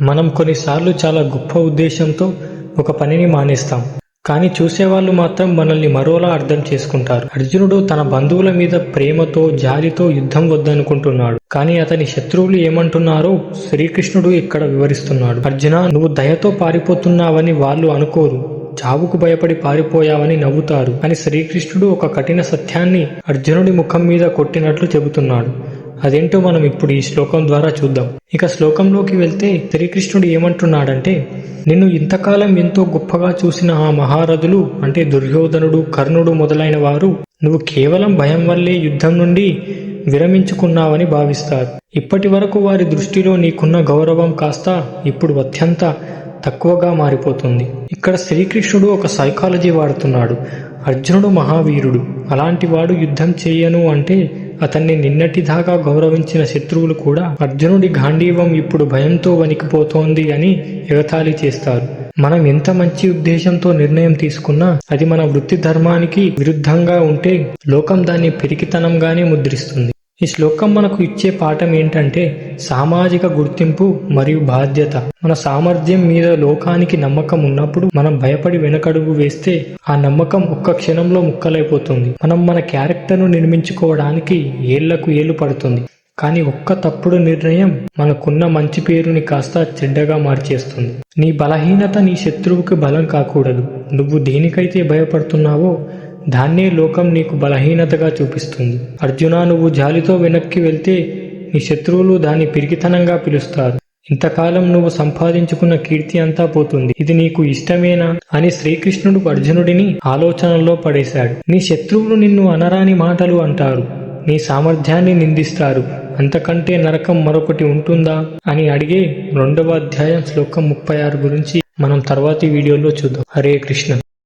మనం కొన్నిసార్లు చాలా గొప్ప ఉద్దేశంతో ఒక పనిని మానేస్తాం, కానీ చూసేవాళ్ళు మాత్రం మనల్ని మరోలా అర్థం చేసుకుంటారు. అర్జునుడు తన బంధువుల మీద ప్రేమతో జాలితో యుద్ధం వద్దనుకుంటున్నాడు, కానీ అతని శత్రువులు ఏమంటున్నారో శ్రీకృష్ణుడు ఇక్కడ వివరిస్తున్నాడు. అర్జున, నువ్వు దయతో పారిపోతున్నావని వాళ్ళు అనుకోరు, చావుకు భయపడి పారిపోయావని నవ్వుతారు అని శ్రీకృష్ణుడు ఒక కఠిన సత్యాన్ని అర్జునుడి ముఖం మీద కొట్టినట్లు చెబుతున్నాడు. అదేంటో మనం ఇప్పుడు ఈ శ్లోకం ద్వారా చూద్దాం. ఇక శ్లోకంలోకి వెళ్తే శ్రీకృష్ణుడు ఏమంటున్నాడంటే, నిన్ను ఇంతకాలం ఎంతో గొప్పగా చూసిన ఆ మహారథులు అంటే దుర్యోధనుడు, కర్ణుడు మొదలైన వారు నువ్వు కేవలం భయం వల్లే యుద్ధం నుండి విరమించుకున్నావని భావిస్తారు. ఇప్పటి వరకు వారి దృష్టిలో నీకున్న గౌరవం కాస్త ఇప్పుడు అత్యంత తక్కువగా మారిపోతుంది. ఇక్కడ శ్రీకృష్ణుడు ఒక సైకాలజీ వాడుతున్నాడు. అర్జునుడు మహావీరుడు, అలాంటి వాడు యుద్ధం చేయను అంటే అతన్ని నిన్నటిదాకా గౌరవించిన శత్రువులు కూడా అర్జునుడి గాంధీవం ఇప్పుడు భయంతో వణికిపోతోంది అని ఎగతాళి చేస్తారు. మనం ఎంత మంచి ఉద్దేశంతో నిర్ణయం తీసుకున్నా అది మన వృత్తి ధర్మానికి విరుద్ధంగా ఉంటే లోకం దాన్ని పిరికితనంగానే ముద్రిస్తుంది. ఈ శ్లోకం మనకు ఇచ్చే పాఠం ఏంటంటే, సామాజిక గుర్తింపు మరియు బాధ్యత. మన సామర్థ్యం మీద లోకానికి నమ్మకం ఉన్నప్పుడు మనం భయపడి వెనకడుగు వేస్తే ఆ నమ్మకం ఒక్క క్షణంలో ముక్కలైపోతుంది. మనం మన క్యారెక్టర్ను నిర్మించుకోవడానికి ఏళ్లకు ఏళ్లు పడుతుంది, కానీ ఒక్క తప్పుడు నిర్ణయం మనకున్న మంచి పేరుని కాస్త చెడ్డగా మార్చేస్తుంది. నీ బలహీనత నీ శత్రువుకి బలం కాకూడదు. నువ్వు దేనికైతే భయపడుతున్నావో దాన్నే లోకం నీకు బలహీనతగా చూపిస్తుంది. అర్జున, నువ్వు జాలితో వెనక్కి వెళ్తే నీ శత్రువులు దాన్ని పిరికితనంగా పిలుస్తారు. ఇంతకాలం నువ్వు సంపాదించుకున్న కీర్తి అంతా పోతుంది. ఇది నీకు ఇష్టమేనా అని శ్రీకృష్ణుడు అర్జునుడిని ఆలోచనల్లో పడేశాడు. నీ శత్రువులు నిన్ను అనరాని మాటలు అంటారు, నీ సామర్థ్యాన్ని నిందిస్తారు. అంతకంటే నరకం మరొకటి ఉంటుందా అని అడిగే 2వ అధ్యాయం శ్లోకం 36 గురించి మనం తర్వాతి వీడియోలో చూద్దాం. హరే కృష్ణ.